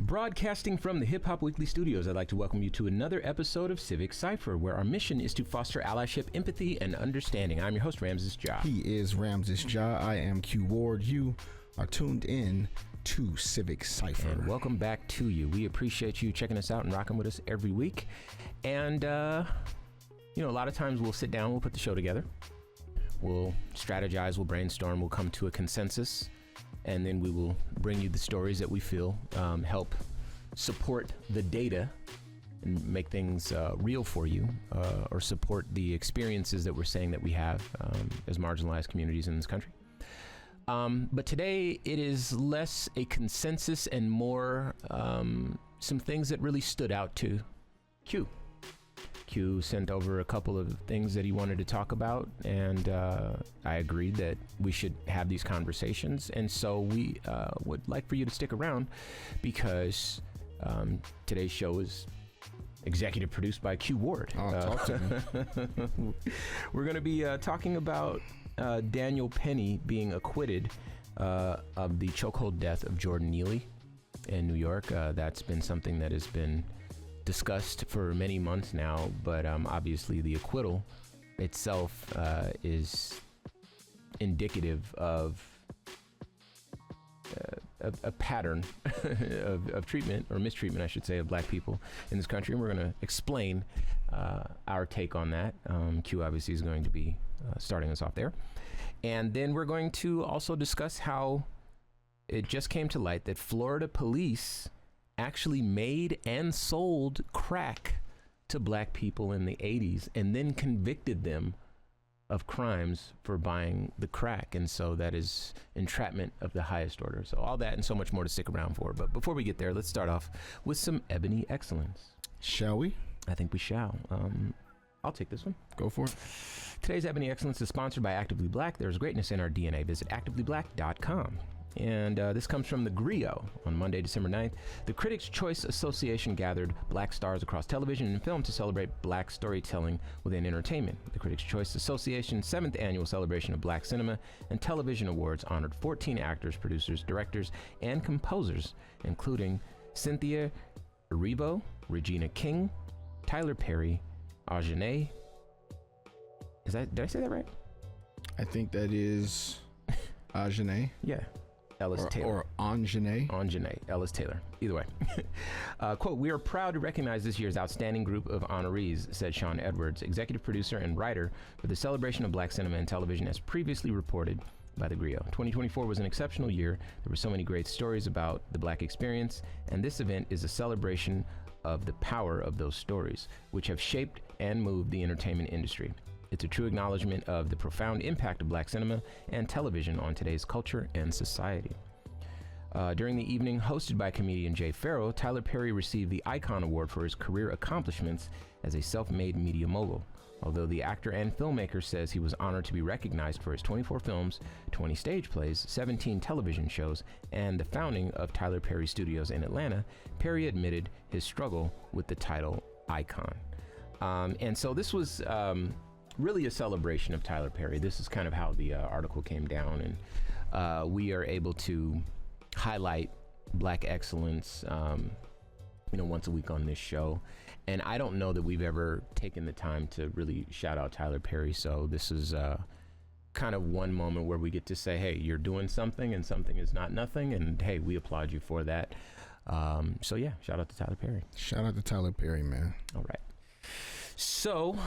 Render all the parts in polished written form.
Broadcasting from the Hip Hop Weekly studios, I'd like to welcome you to another episode of Civic Cipher, where our mission is to foster allyship, empathy, and understanding. I'm your host, Ramses Ja. He is Ramses Ja. I am Q Ward. You are tuned in to Civic Cipher. And welcome back to you. We appreciate you checking us out and rocking with us every week. And, a lot of times we'll sit down, we'll put the show together. We'll strategize, we'll brainstorm, we'll come to a consensus. And then we will bring you the stories that we feel help support the data and make things real for you, or support the experiences that we're saying that we have as marginalized communities in this country. But today it is less a consensus and more some things that really stood out to Q. Q sent over a couple of things that he wanted to talk about, and I agreed that we should have these conversations. And so we would like for you to stick around, because today's show is executive produced by Q Ward. Talk to me. We're going to be talking about Daniel Penny being acquitted of the chokehold death of Jordan Neely in New York. That's been something that has been discussed for many months now, but obviously the acquittal itself is indicative of a pattern of treatment, or mistreatment, I should say, of black people in this country. And we're going to explain our take on that. Q obviously is going to be starting us off there. And then we're going to also discuss how it just came to light that Florida police actually made and sold crack to black people in the 80s and then convicted them of crimes for buying the crack. And so that is entrapment of the highest order. So all that and so much more to stick around for. But before we get there, let's start off with some ebony excellence. Shall we? I think we shall. I'll take this one. Go for it. Today's Ebony Excellence is sponsored by Actively Black. There's greatness in our DNA. Visit activelyblack.com. And this comes from the Griot on Monday, December 9th. The Critics' Choice Association gathered black stars across television and film to celebrate black storytelling within entertainment. The Critics' Choice Association's 7th annual celebration of black cinema and television awards honored 14 actors, producers, directors, and composers, including Cynthia Erivo, Regina King, Tyler Perry, Ajahnay. Did I say that right? I think that is Ajahnay. Yeah. Ellis Taylor. Or Ajahnay, Ellis Taylor. Either way. Quote, "We are proud to recognize this year's outstanding group of honorees," said Sean Edwards, executive producer and writer for the celebration of black cinema and television, as previously reported by the Griot. 2024 was an exceptional year. There were so many great stories about the black experience, and this event is a celebration of the power of those stories, which have shaped and moved the entertainment industry. It's a true acknowledgement of the profound impact of black cinema and television on today's culture and society. During the evening, hosted by comedian Jay Farrow, Tyler Perry received the Icon Award for his career accomplishments as a self-made media mogul. Although the actor and filmmaker says he was honored to be recognized for his 24 films, 20 stage plays, 17 television shows, and the founding of Tyler Perry Studios in Atlanta, Perry admitted his struggle with the title Icon. And so this was really a celebration of Tyler Perry. This is kind of how the article came down, and we are able to highlight black excellence once a week on this show. And I don't know that we've ever taken the time to really shout out Tyler Perry, so this is kind of one moment where we get to say, hey, you're doing something, and something is not nothing, and hey, we applaud you for that. So yeah, shout out to Tyler Perry. Shout out to Tyler Perry, man. All right. So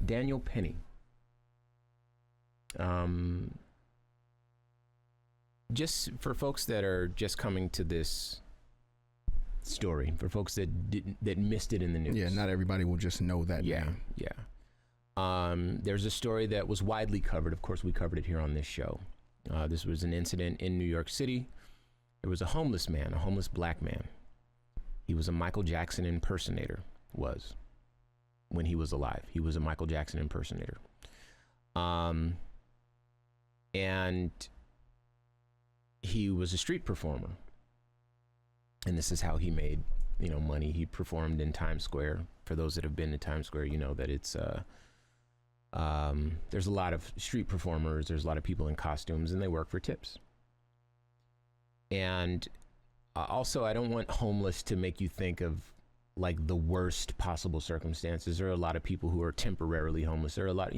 Daniel Penny. Just for folks that are just coming to this story, for folks that missed it in the news. Yeah, not everybody will just know that name. Yeah. There's a story that was widely covered. Of course, we covered it here on this show. This was an incident in New York City. There was a homeless man, a homeless black man. He was a Michael Jackson impersonator, when he was alive. He was a Michael Jackson impersonator. And he was a street performer. And this is how he made, money. He performed in Times Square. For those that have been to Times Square, you know that it's there's a lot of street performers, there's a lot of people in costumes, and they work for tips. And Also, I don't want homeless to make you think of like the worst possible circumstances. There are a lot of people who are temporarily homeless. There are a lot,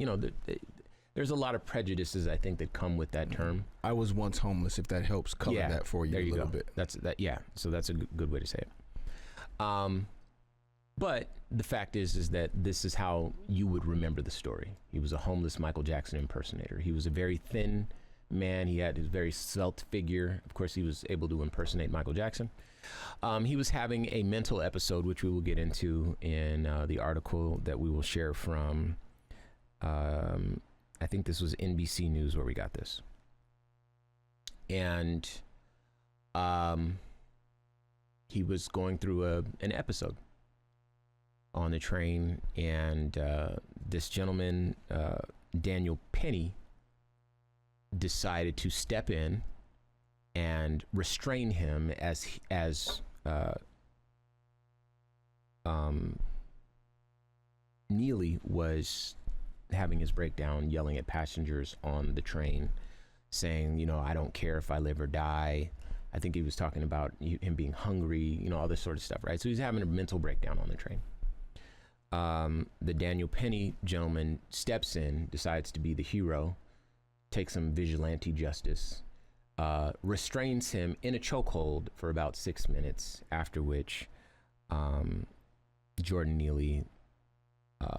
there's a lot of prejudices, I think, that come with that term. I was once homeless, if that helps color that for you a little bit. That's that. Yeah. So that's a good way to say it. But the fact is that this is how you would remember the story. He was a homeless Michael Jackson impersonator. He was a very thin man. He had his very svelte figure. Of course, he was able to impersonate Michael Jackson. He was having a mental episode, which we will get into in the article that we will share from, I think this was NBC News where we got this. And he was going through an episode on the train, and this gentleman, Daniel Penny, decided to step in and restrain him as Neely was having his breakdown, yelling at passengers on the train, saying, I don't care if I live or die. I think he was talking about him being hungry, all this sort of stuff, right? So he's having a mental breakdown on the train. The Daniel Penny gentleman steps in, decides to be the hero, takes some vigilante justice, restrains him in a chokehold for about 6 minutes, after which Jordan Neely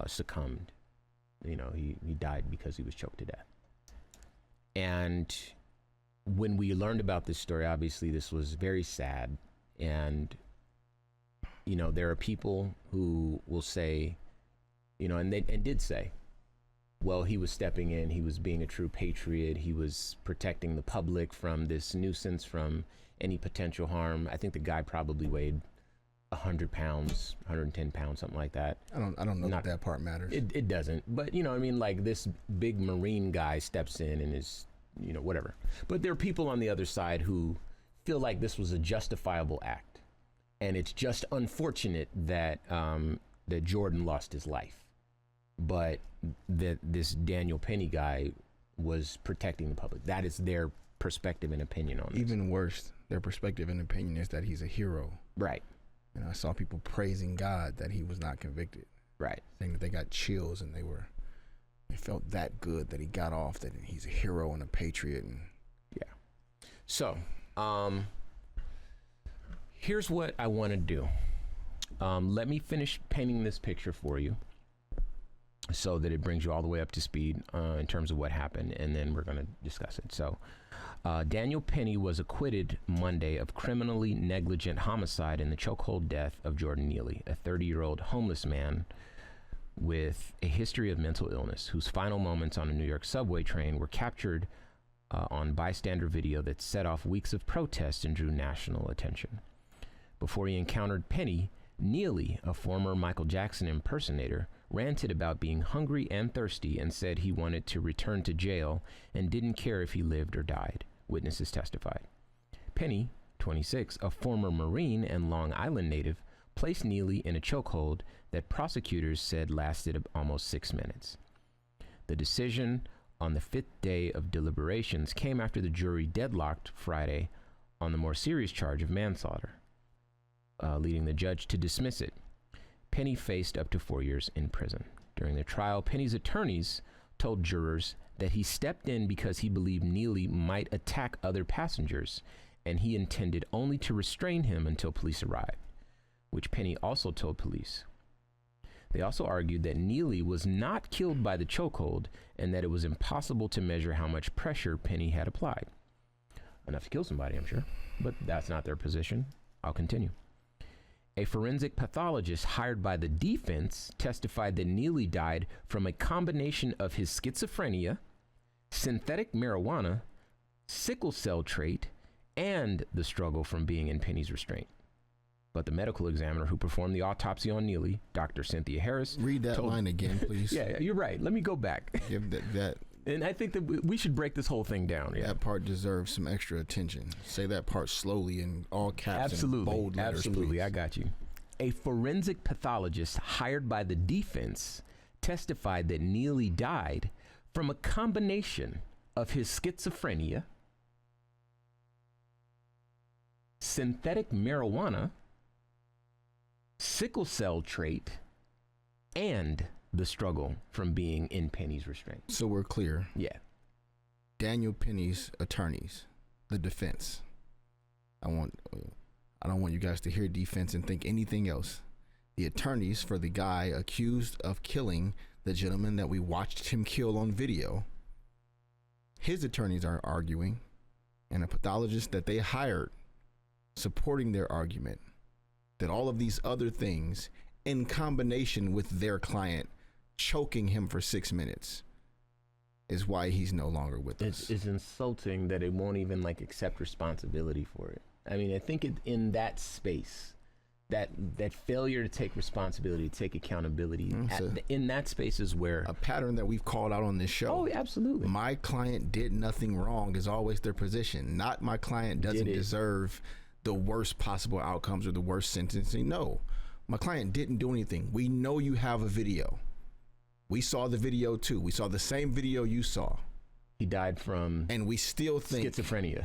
succumbed. He died because he was choked to death. And when we learned about this story, obviously this was very sad. And there are people who will say, and did say, well, he was stepping in, he was being a true patriot, he was protecting the public from this nuisance, from any potential harm. I think the guy probably weighed 100 pounds, 110 pounds, something like that. I don't know if that part matters. It doesn't, but like this big Marine guy steps in and is, whatever. But there are people on the other side who feel like this was a justifiable act. And it's just unfortunate that that Jordan lost his life, but that this Daniel Penny guy was protecting the public. That is their perspective and opinion on this. Even worse, their perspective and opinion is that he's a hero. Right. And I saw people praising God that he was not convicted. Right. Saying that they got chills and they felt that good that he got off, that he's a hero and a patriot. And yeah. So, here's what I want to do. Let me finish painting this picture for you so that it brings you all the way up to speed in terms of what happened, and then we're going to discuss it. So Daniel Penny was acquitted Monday of criminally negligent homicide in the chokehold death of Jordan Neely, a 30-year-old homeless man with a history of mental illness, whose final moments on a New York subway train were captured on bystander video that set off weeks of protests and drew national attention. Before he encountered Penny, Neely, a former Michael Jackson impersonator, ranted about being hungry and thirsty and said he wanted to return to jail and didn't care if he lived or died, witnesses testified. Penny, 26, a former Marine and Long Island native, placed Neely in a chokehold that prosecutors said lasted almost 6 minutes. The decision on the 5th day of deliberations came after the jury deadlocked Friday on the more serious charge of manslaughter, leading the judge to dismiss it. Penny faced up to 4 years in prison. During the trial, Penny's attorneys told jurors that he stepped in because he believed Neely might attack other passengers, and he intended only to restrain him until police arrived, which Penny also told police. They also argued that Neely was not killed by the chokehold and that it was impossible to measure how much pressure Penny had applied. Enough to kill somebody, I'm sure, but that's not their position. I'll continue. A forensic pathologist hired by the defense testified that Neely died from a combination of his schizophrenia, synthetic marijuana, sickle cell trait, and the struggle from being in Penny's restraint. But the medical examiner who performed the autopsy on Neely, Dr. Cynthia Harris, read that line again, please. Yeah, you're right. Let me go back. Give that. And I think that we should break this whole thing down. Yeah. That part deserves some extra attention. Say that part slowly in all caps. Absolutely. And bold letters, Absolutely. please. I got you. A forensic pathologist hired by the defense testified that Neely died from a combination of his schizophrenia, synthetic marijuana, sickle cell trait, and the struggle from being in Penny's restraint. So we're clear. Yeah. Daniel Penny's attorneys, the defense. I don't want you guys to hear defense and think anything else. The attorneys for the guy accused of killing the gentleman that we watched him kill on video, his attorneys are arguing, and a pathologist that they hired supporting their argument, that all of these other things in combination with their client choking him for 6 minutes is why he's no longer with us. It's insulting that it won't even like accept responsibility for it. I mean, I think in that space, that failure to take responsibility, to take accountability, in that space is where a pattern that we've called out on this show. Oh, absolutely. My client did nothing wrong is always their position. Not my client doesn't deserve the worst possible outcomes or the worst sentencing. No, my client didn't do anything. We know you have a video. We saw the video too. We saw the same video you saw. He died from, and we still think schizophrenia,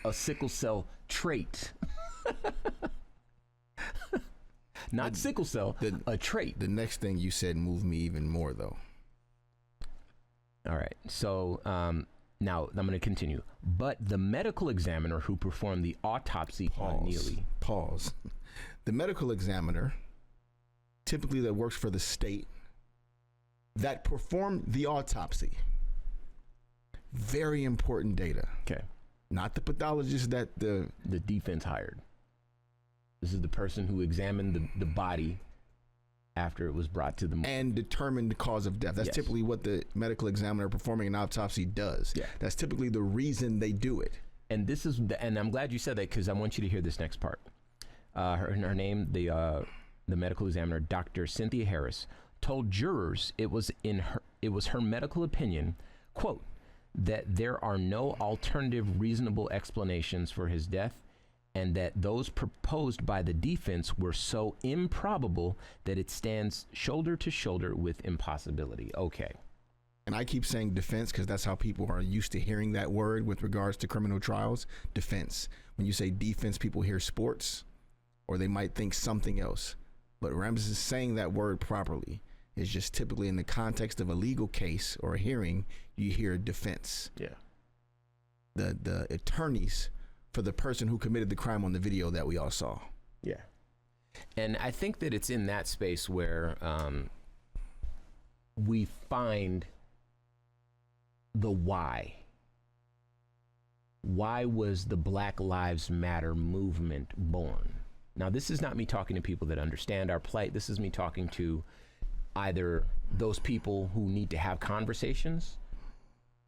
a sickle cell trait. Not sickle cell, a trait. The next thing you said moved me even more, though. All right. So now I'm going to continue. But the medical examiner who performed the autopsy on Neely. Pause. The medical examiner, typically that works for the state, that performed the autopsy. Very important data. Okay. Not the pathologist that the defense hired. This is the person who examined the body after it was brought to the morgue. And determined the cause of death. That's typically what the medical examiner performing an autopsy does. Yeah. That's typically the reason they do it. And this is, and I'm glad you said that because I want you to hear this next part. Her name, the medical examiner, Dr. Cynthia Harris, told jurors it was her medical opinion, quote, that there are no alternative reasonable explanations for his death, and that those proposed by the defense were so improbable that it stands shoulder to shoulder with impossibility. Okay. And I keep saying defense because that's how people are used to hearing that word with regards to criminal trials. Defense. When you say defense, people hear sports, or they might think something else. But Ramses saying that word properly is just typically in the context of a legal case or a hearing, you hear defense. Yeah. The attorneys for the person who committed the crime on the video that we all saw. Yeah. And I think that it's in that space where we find the why. Why was the Black Lives Matter movement born? Now, this is not me talking to people that understand our plight. This is me talking to either those people who need to have conversations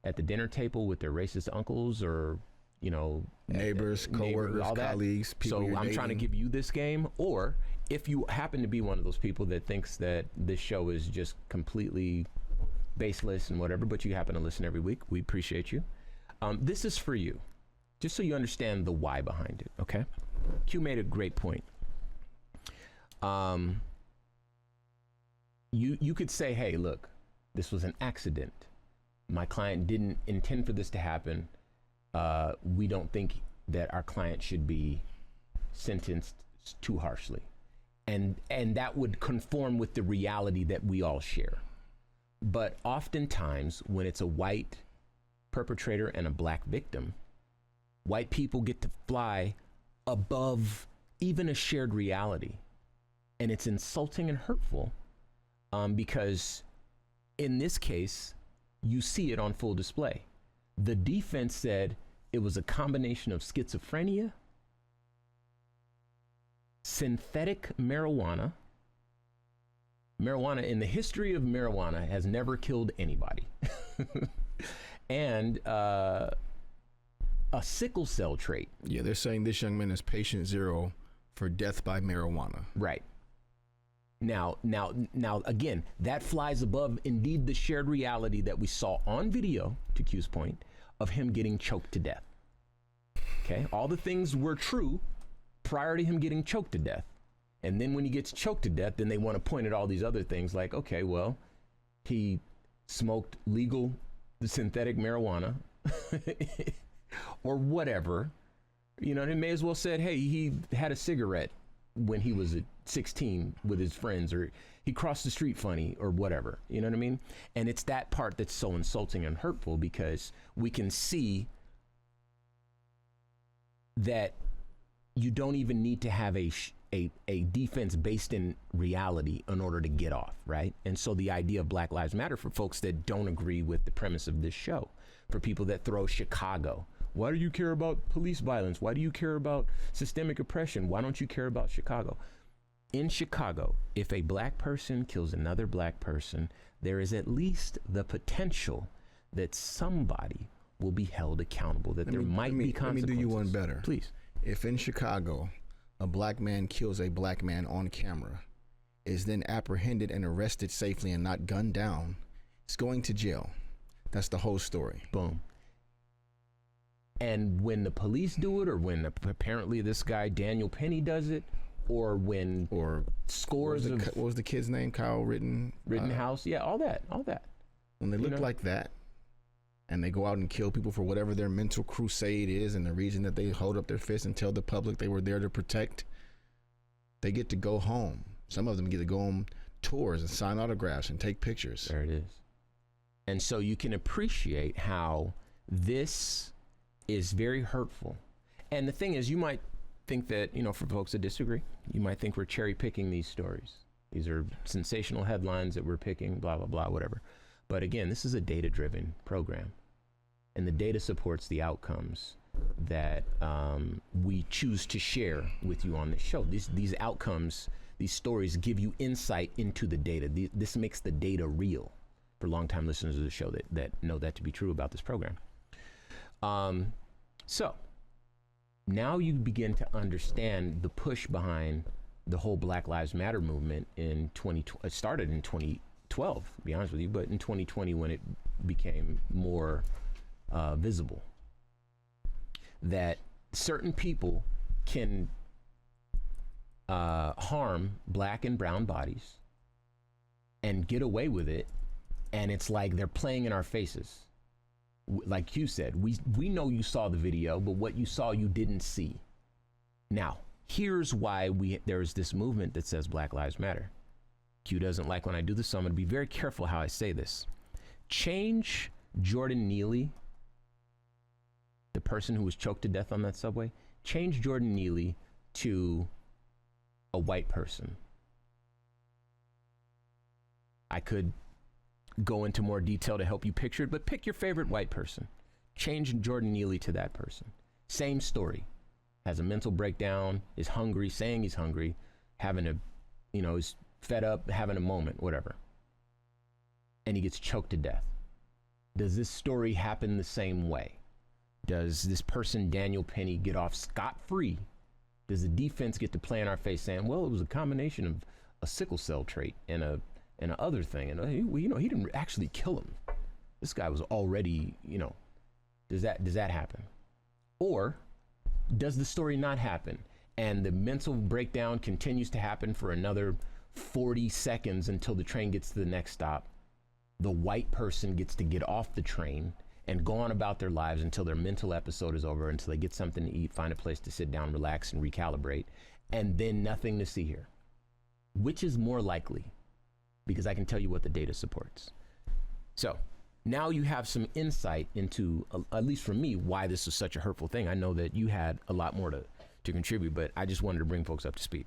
at the dinner table with their racist uncles or, you know, neighbors, coworkers, colleagues, people. So I'm trying to give you this game, or if you happen to be one of those people that thinks that this show is just completely baseless and whatever, but you happen to listen every week, we appreciate you. This is for you, just so you understand the why behind it. Okay. Q made a great point. You could say, hey, look, this was an accident. My client didn't intend for this to happen. We don't think that our client should be sentenced too harshly. And that would conform with the reality that we all share. But oftentimes, when it's a white perpetrator and a black victim, white people get to fly above even a shared reality. And it's insulting and hurtful because in this case, you see it on full display. The defense said it was a combination of schizophrenia, synthetic marijuana. Marijuana, in the history of marijuana, has never killed anybody. And a sickle cell trait. Yeah, they're saying this young man is patient zero for death by marijuana. Right. Now, again, that flies above indeed the shared reality that we saw on video, to Q's point, of him getting choked to death. Okay, all the things were true prior to him getting choked to death. And then when he gets choked to death, then they want to point at all these other things like, okay, well, he smoked legal synthetic marijuana or whatever. You know, they may as well said, hey, he had a cigarette when he was 16 with his friends, or he crossed the street funny, or whatever. You know what I mean? And it's that part that's so insulting and hurtful, because we can see that you don't even need to have a defense based in reality in order to get off, right? And so the idea of Black Lives Matter, for folks that don't agree with the premise of this show, for people that throw Chicago, why do you care about police violence? Why do you care about systemic oppression? Why don't you care about Chicago? In Chicago, if a black person kills another black person, there is at least the potential that somebody will be held accountable, that there might be consequences. Let me do you one better. Please. If in Chicago, a black man kills a black man on camera, is then apprehended and arrested safely and not gunned down, is going to jail. That's the whole story. Boom. And when the police do it, or when apparently this guy Daniel Penny does it, or when scores of what was the kid's name? Kyle Rittenhouse, yeah, all that. When they look like that, and they go out and kill people for whatever their mental crusade is, and the reason that they hold up their fists and tell the public they were there to protect, they get to go home. Some of them get to go on tours and sign autographs and take pictures. There it is. And so you can appreciate how this is very hurtful. And the thing is, you might think that, you know, for folks that disagree, you might think we're cherry picking these stories. These are sensational headlines that we're picking, blah, blah, blah, whatever. But again, this is a data-driven program, and the data supports the outcomes that we choose to share with you on this show. These outcomes, these stories give you insight into the data. This makes the data real for longtime listeners of the show that know that to be true about this program. So now you begin to understand the push behind the whole Black Lives Matter movement it started in 2012, to be honest with you, but in 2020 when it became more visible, that certain people can harm black and brown bodies and get away with it, and it's like they're playing in our faces. Like you said, we know you saw the video, but what you saw you didn't see. Now, here's why there's this movement that says Black Lives Matter. Q doesn't like when I do this, so I'm going to be very careful how I say this. Change Jordan Neely, the person who was choked to death on that subway, change Jordan Neely to a white person. I could go into more detail to help you picture it, but pick your favorite white person. Change Jordan Neely to that person. Same story. Has a mental breakdown, is hungry, saying he's hungry, is fed up, having a moment, whatever. And he gets choked to death. Does this story happen the same way? Does this person, Daniel Penny, get off scot-free? Does the defense get to play in our face saying, well, it was a combination of a sickle cell trait and a other thing, and he didn't actually kill him. This guy was already, does that happen? Or does the story not happen, and the mental breakdown continues to happen for another 40 seconds until the train gets to the next stop? The white person gets to get off the train and go on about their lives until their mental episode is over, until they get something to eat, find a place to sit down, relax, and recalibrate, and then nothing to see here. Which is more likely? Because I can tell you what the data supports. So now you have some insight into, at least for me, why this is such a hurtful thing. I know that you had a lot more to contribute, but I just wanted to bring folks up to speed.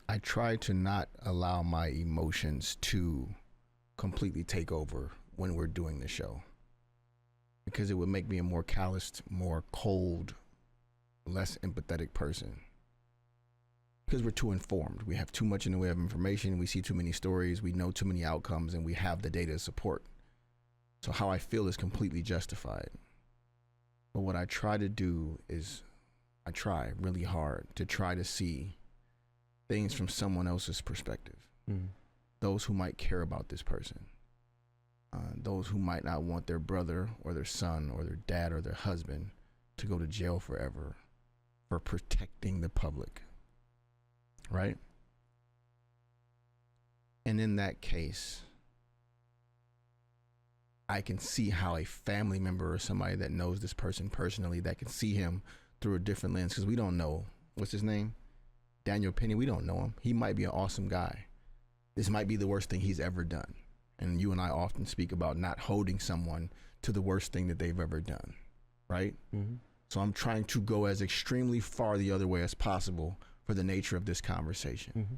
I try to not allow my emotions to completely take over when we're doing the show, because it would make me a more calloused, more cold, less empathetic person. Because we're too informed. We have too much in the way of information. We see too many stories. We know too many outcomes, and we have the data to support. So how I feel is completely justified. But what I try to do is I try really hard to try to see things from someone else's perspective. Those who might care about this person. Those who might not want their brother or their son or their dad or their husband to go to jail forever for protecting the public, right? And in that case, I can see how a family member or somebody that knows this person personally, that can see him through a different lens, because we don't know, what's his name? Daniel Penny, we don't know him. He might be an awesome guy. This might be the worst thing he's ever done. And you and I often speak about not holding someone to the worst thing that they've ever done, right? Mm-hmm. So I'm trying to go as extremely far the other way as possible for the nature of this conversation. Mm-hmm.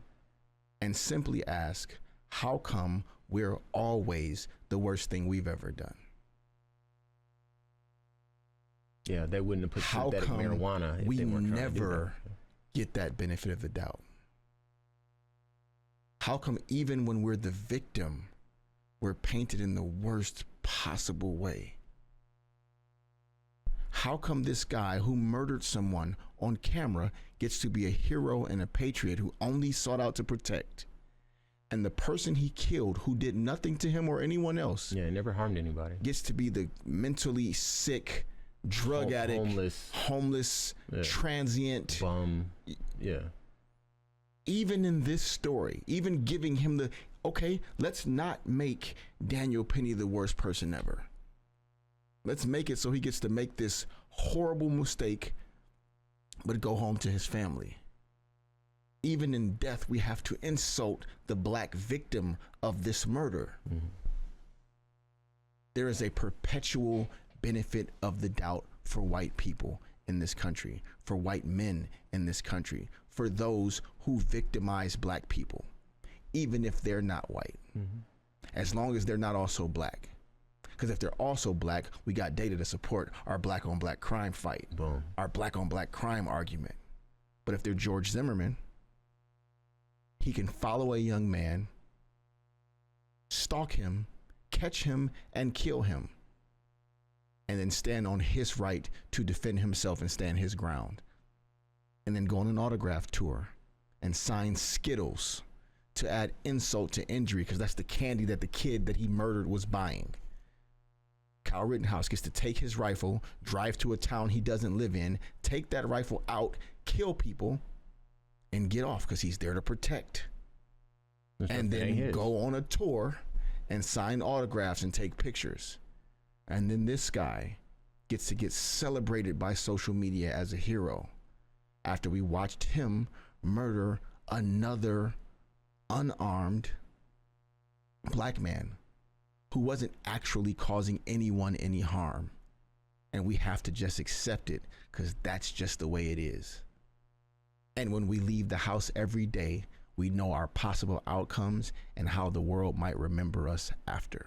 And simply ask, how come we're always the worst thing we've ever done? Yeah, they wouldn't have put synthetic marijuana if we they weren't trying to do never get that benefit of the doubt? How come even when we're the victim, we're painted in the worst possible way? How come this guy who murdered someone on camera gets to be a hero and a patriot who only sought out to protect? And the person he killed, who did nothing to him or anyone else, never harmed anybody, gets to be the mentally sick, drug addict, homeless, transient bum. Even in this story, even giving him let's not make Daniel Penny the worst person ever. Let's make it so he gets to make this horrible mistake, but go home to his family. Even in death, we have to insult the black victim of this murder. Mm-hmm. There is a perpetual benefit of the doubt for white people in this country, for white men in this country, for those who victimize black people, even if they're not white, as long as they're not also black. Because if they're also black, we got data to support our black on black crime fight, our black on black crime argument. But if they're George Zimmerman, he can follow a young man, stalk him, catch him, and kill him, and then stand on his right to defend himself and stand his ground, and then go on an autograph tour and sign Skittles to add insult to injury, because that's the candy that the kid that he murdered was buying. Kyle Rittenhouse gets to take his rifle, drive to a town he doesn't live in, take that rifle out, kill people, and get off because he's there to protect. And then go on a tour and sign autographs and take pictures. And then this guy gets to get celebrated by social media as a hero after we watched him murder another unarmed black man who wasn't actually causing anyone any harm. And we have to just accept it because that's just the way it is. And when we leave the house every day, we know our possible outcomes and how the world might remember us after.